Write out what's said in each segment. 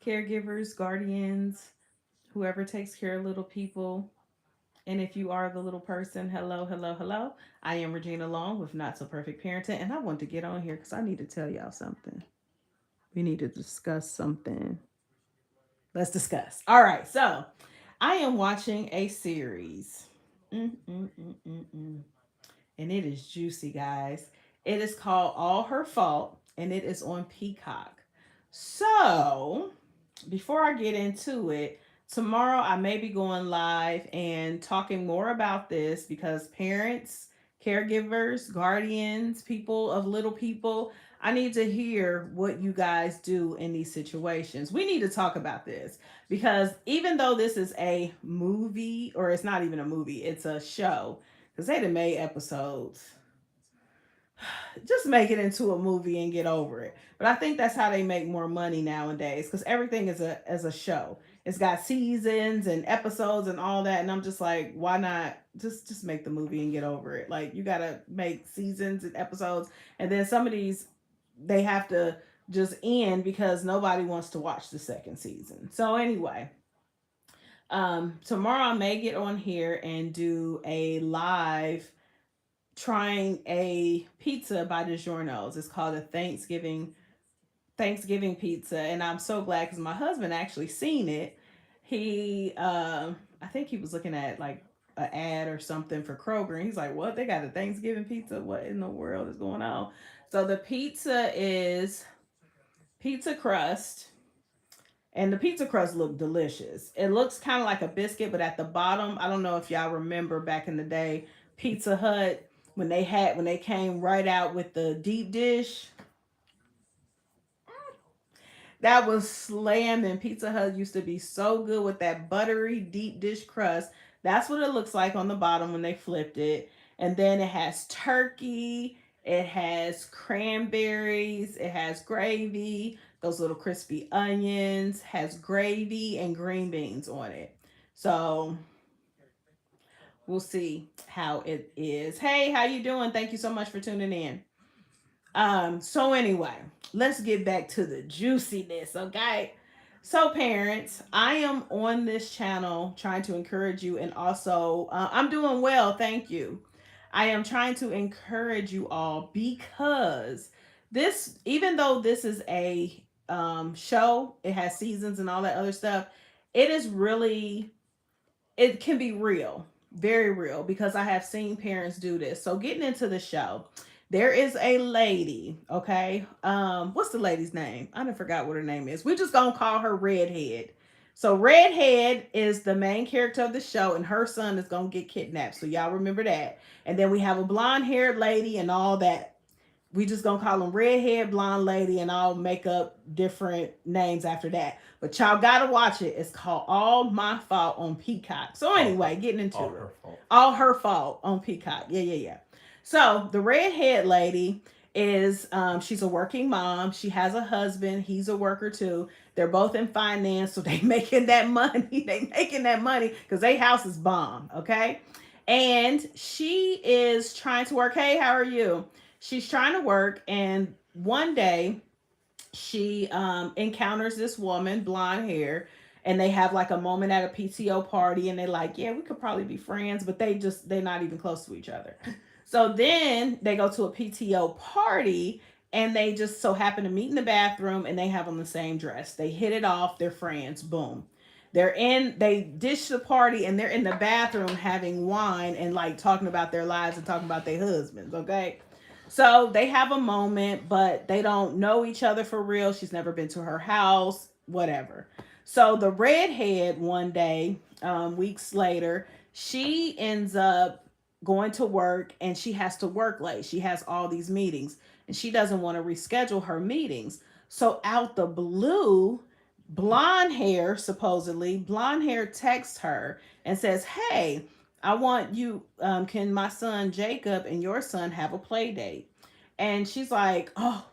caregivers, guardians, whoever takes care of little people. And if you are the little person, hello, hello, hello. I am Regina Long with Not So Perfect Parenting, and I want to get on here because I need to tell y'all something. We need to discuss something. Let's discuss. All right, so I am watching a series. Mm-mm-mm-mm-mm. And it is juicy, guys. It is called All Her Fault, and it is on Peacock. So, before I get into it, tomorrow I may be going live and talking more about this because parents, caregivers, guardians, people of little people, I need to hear what you guys do in these situations. We need to talk about this because even though this is a movie, or it's not even a movie, it's a show, because they done made episodes, just make it into a movie and get over it. But I think that's how they make more money nowadays because everything is a as a show. It's got seasons and episodes and all that, and I'm just like, why not just make the movie and get over it? Like you gotta make seasons and episodes, and then some of these they have to just end because nobody wants to watch the second season. So anyway, tomorrow I may get on here and do a live trying a pizza by DiGiorno's. It's called a Thanksgiving pizza, and I'm so glad because my husband actually seen it. He, I think he was looking at like an ad or something for Kroger, and he's like, "What? They got a Thanksgiving pizza? What in the world is going on?" So the pizza is pizza crust, and the pizza crust looked delicious. It looks kind of like a biscuit, but at the bottom, I don't know if y'all remember back in the day, Pizza Hut when they came right out with the deep dish. That was slamming. Pizza Hut used to be so good with that buttery deep dish crust. That's what it looks like on the bottom when they flipped it. And then it has turkey, it has cranberries, it has gravy, those little crispy onions, has gravy and green beans on it. So we'll see how it is. Hey, how you doing? Thank you so much for tuning in. So anyway, let's get back to the juiciness, okay? So parents, I am on this channel trying to encourage you, and also I'm doing well, thank you. I am trying to encourage you all because this, even though this is a show, it has seasons and all that other stuff. It is really, it can be real, very real, because I have seen parents do this. So getting into the show, there is a lady, okay? What's the lady's name? I done forgot what her name is. We just gonna call her Redhead. So Redhead is the main character of the show, and her son is gonna get kidnapped. So y'all remember that. And then we have a blonde haired lady and all that. We just gonna call them redhead, blonde lady, and I'll make up different names after that. But y'all gotta watch it. It's called All My Fault on Peacock. So anyway, getting into All it. her fault. All Her Fault on Peacock. Yeah, yeah, yeah. So the redhead lady is she's a working mom. She has a husband. He's a worker too. They're both in finance, so they making that money. They making that money because their house is bomb. Okay. And she is trying to work. Hey, how are you? She's trying to work, and one day she encounters this woman, blonde hair, and they have like a moment at a PTO party, and they're like, yeah, we could probably be friends, but they're not even close to each other. So then they go to a PTO party, and they just so happen to meet in the bathroom, and they have on the same dress. They hit it off. They're friends. Boom. They dish the party, and they're in the bathroom having wine and like talking about their lives and talking about their husbands. Okay. So they have a moment, but they don't know each other for real. She's never been to her house, whatever. So the redhead one day, weeks later, she ends up going to work, and she has to work late. She has all these meetings, and she doesn't want to reschedule her meetings. So out the blue, blonde hair texts her and says, hey, I want you, can my son Jacob and your son have a play date? And she's like, oh,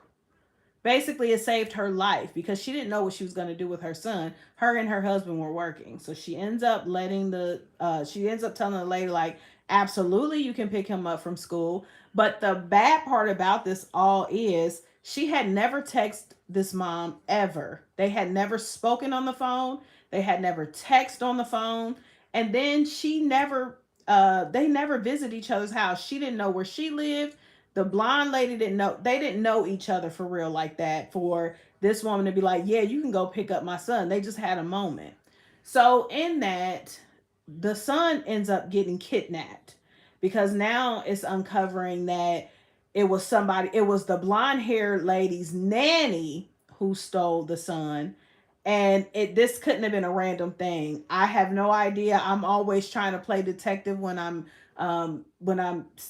basically it saved her life because she didn't know what she was going to do with her son. Her and her husband were working. So she ends up telling the lady, like, absolutely, you can pick him up from school. But the bad part about this all is she had never texted this mom ever. They had never spoken on the phone. They had never texted on the phone. And then she never they never visit each other's house. She didn't know where she lived. The blonde lady didn't know. They didn't know each other for real like that for this woman to be like, "Yeah, you can go pick up my son." They just had a moment. So in that, the son ends up getting kidnapped because now it's uncovering that it was the blonde haired lady's nanny who stole the son. And this couldn't have been a random thing. I have no idea. I'm always trying to play detective when I'm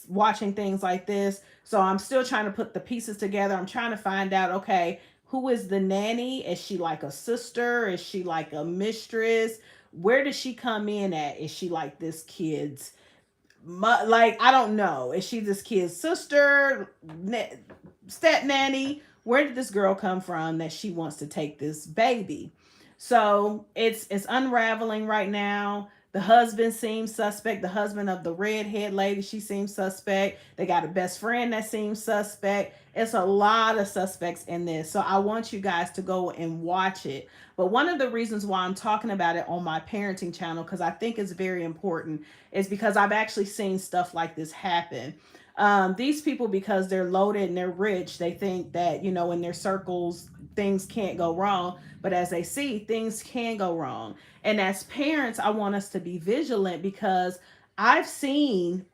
watching things like this. So I'm still trying to put the pieces together. I'm trying to find out, okay, who is the nanny? Is she like a sister? Is she like a mistress? Where does she come in at? Is she like this kid's like, I don't know. Is she this kid's sister, step nanny? Where did this girl come from that she wants to take this baby? So it's unraveling right now. The husband seems suspect. The husband of the redhead lady, she seems suspect. They got a best friend that seems suspect. It's a lot of suspects in this. So I want you guys to go and watch it. But one of the reasons why I'm talking about it on my parenting channel, because I think it's very important, is because I've actually seen stuff like this happen. These people, because they're loaded and they're rich, they think that, in their circles, things can't go wrong. But as they see, things can go wrong. And as parents, I want us to be vigilant because I've seen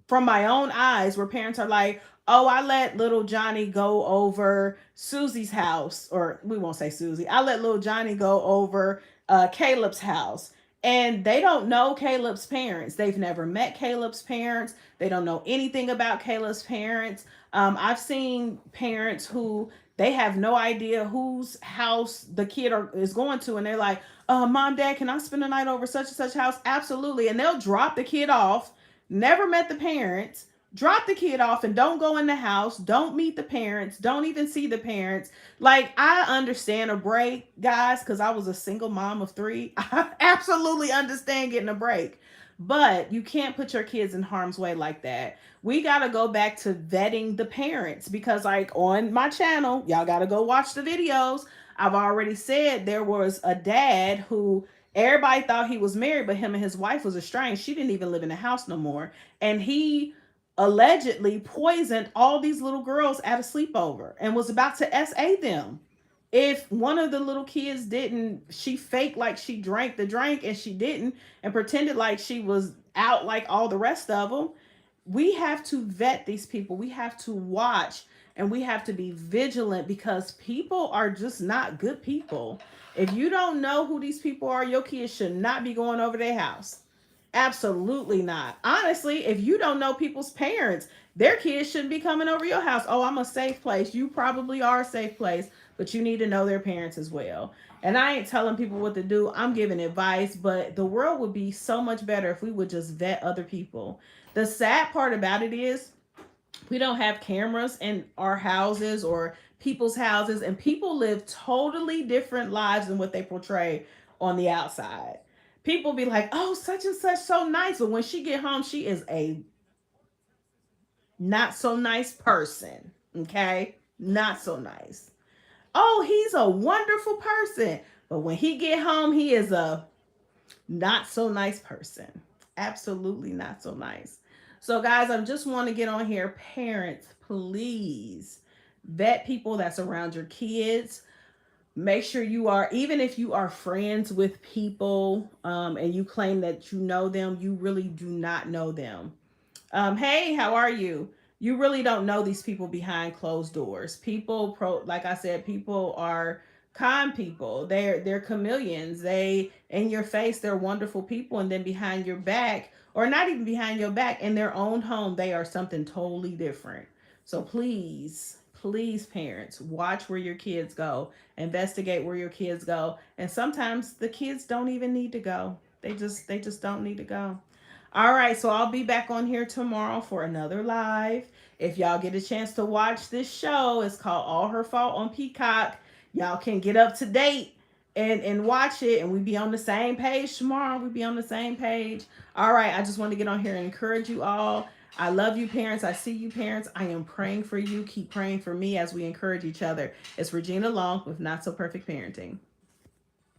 from my own eyes where parents are like, "Oh, I let little Johnny go over Susie's house," or we won't say Susie. "I let little Johnny go over Caleb's house." And they don't know Caleb's parents. They've never met Caleb's parents. They don't know anything about Caleb's parents. I've seen parents who they have no idea whose house the kid is going to, and they're like, "Mom, Dad, can I spend the night over such and such house?" Absolutely. And they'll drop the kid off, never met the parents, drop the kid off and don't go in the house, don't meet the parents, don't even see the parents. Like, I understand a break, guys, because I was a single mom of three. I absolutely understand getting a break. But you can't put your kids in harm's way like that. We got to go back to vetting the parents because, like, on my channel, y'all got to go watch the videos. I've already said there was a dad who everybody thought he was married, but him and his wife was estranged. She didn't even live in the house no more. And he allegedly poisoned all these little girls at a sleepover and was about to SA them. If one of the little kids didn't, she faked like she drank the drink and she didn't, and pretended like she was out like all the rest of them. We have to vet these people. We have to watch and we have to be vigilant because people are just not good people. If you don't know who these people are, your kids should not be going over their house. Absolutely not. Honestly, if you don't know people's parents, their kids shouldn't be coming over your house. "Oh, I'm a safe place." You probably are a safe place, but you need to know their parents as well. And I ain't telling people what to do. I'm giving advice, but the world would be so much better if we would just vet other people. The sad part about it is we don't have cameras in our houses or people's houses, and people live totally different lives than what they portray on the outside. People be like, "Oh, such and such so nice," but when she get home, she is a not so nice person. Okay, not so nice. "Oh, he's a wonderful person," but when he get home, he is a not so nice person. Absolutely not so nice. So, guys, I just want to get on here. Parents, please vet people that's around your kids. Make sure you are, even if you are friends with people and you claim that you know them, you really do not know them. Hey, how are you? You really don't know these people behind closed doors. Like I said, people are kind people. They're chameleons. They in your face, they're wonderful people, and then behind your back, or not even behind your back, in their own home, they are something totally different. So please, please, parents, watch where your kids go. Investigate where your kids go. And sometimes the kids don't even need to go. They just don't need to go. All right, so I'll be back on here tomorrow for another live. If y'all get a chance to watch this show, it's called All Her Fault on Peacock. Y'all can get up to date and watch it, and we be on the same page tomorrow. We be on the same page. All right, I just want to get on here and encourage you all. I love you, parents. I see you, parents. I am praying for you. Keep praying for me as we encourage each other. It's Regina Long with Not So Perfect Parenting.